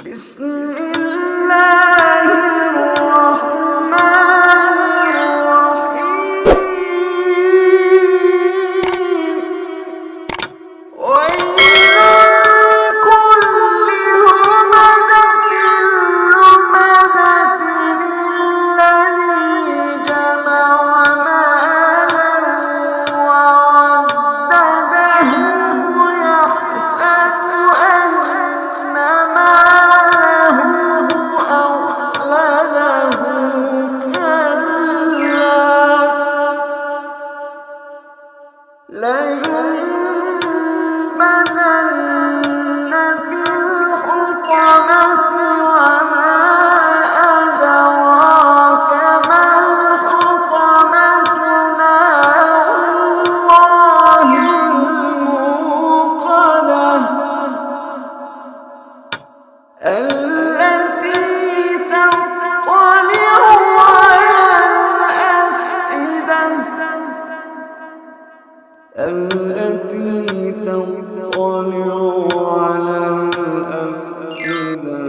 بسم الله الرحمن الرحيم ويل لكل همزة لمزة الذي جمع مالا وعدده يحسب أن ماله أخلده كلا لينبذن في الحطمة وما أدراك ما الحطمة نار الله الموقدة التي تطلع على الأفئدة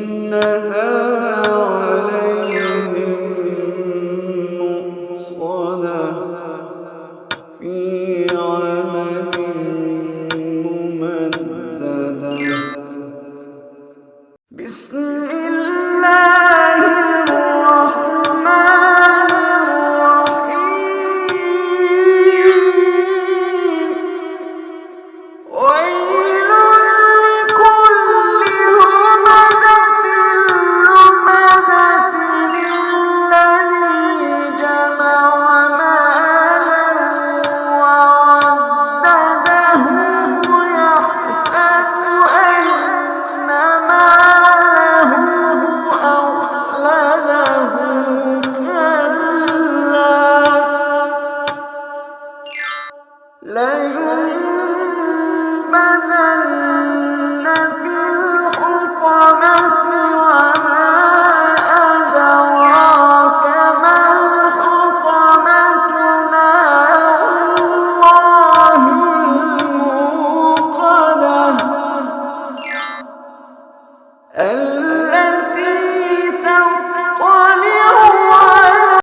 إنها عليهم مؤصدة في عمد ممددة بسم الله الرحمن الرحيم ويل لكل همزة لمزة الذي جمع مالا وعدده يحسب أن ماله أخلده كلا لينبذن